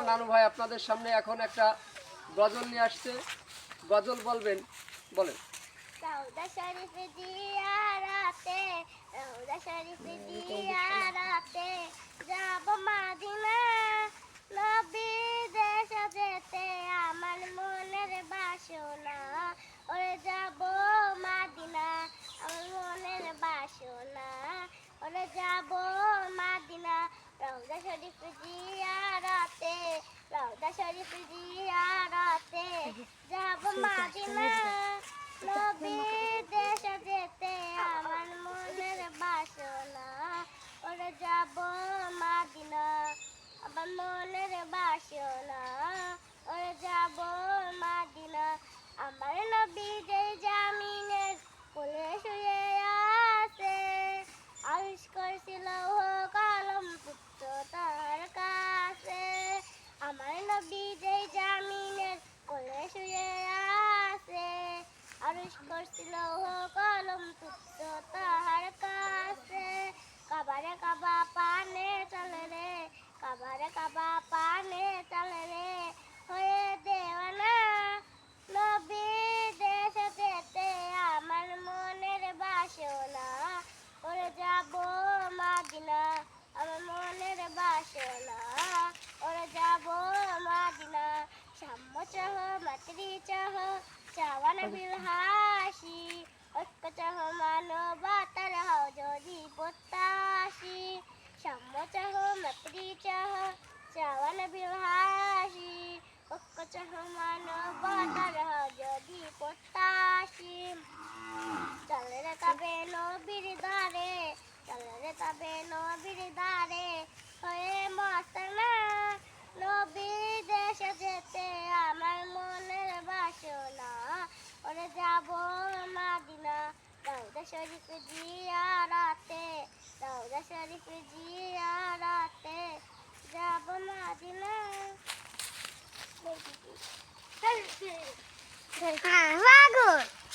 আপনার নানু ভাই আপনাদের সামনে এখন একটা গজল নিয়ে আসছে, গজল বলবেন, বলেন। রওজা শরীফ জিয়ারাতে, রওজা শরীফ জিয়ারাতে যাব মদিনা, নবী দেশ যেতে আমার মনের বাসনা, ওরে যাব মদিনা আমার মনের বাসনা, ওরে যাব মদিনা। রওজা শরীফ জিয়ারাতে, রওজা শরীফ জিয়ারাতে যাব মদিনা, নবী দেশ যেতে আমার মনের বাসনা, ওরে যাব মদিনা আমার মনের বাসনা, ওরে যাব মদিনা। আমার নবী যে জামিনের কোলে শুয়ে আছে, আরশ করছিল কলম পুত্র তার কাছে। আমার নবী যে জামিনের কোলে শুয়ে আছে, আরশ করছিল কলম পুত্র তাহার কাছে। কাবারে কাবা পানে চলে রে, কাবারে কাবা পানে চলে রে, হয়ে দেওয়ানা নবী দেশ যেতে আমার মনের বাসনা, ওরে যাব মদিনা আমার মনের বাসনা, ওরে যাব মদিনা। সাম্য চাহ মাতৃ চাহ চাওয়া নবীর হাসি, ঐক্য চাহ মানবতার হও যদি প্রত্যাশী। সাম্য চাহ মাতৃ চাহ চাওয়া নবীর হাসি, ঐক্য চাহ মানবতার হও যদি প্রত্যাশী। চলে রে তবে নবীর দ্বারে, চলে রে তবে নবীর দ্বারে, হয়ে মস্তানা নবী দেশ যেতে আমার মনের বাসনা, ওরে যাব মদিনা। রওজা শরীফ জিয়ারাতে, রওজা শরীফ জিয়ারাতে যাব মদিনা। হ্যাঁ,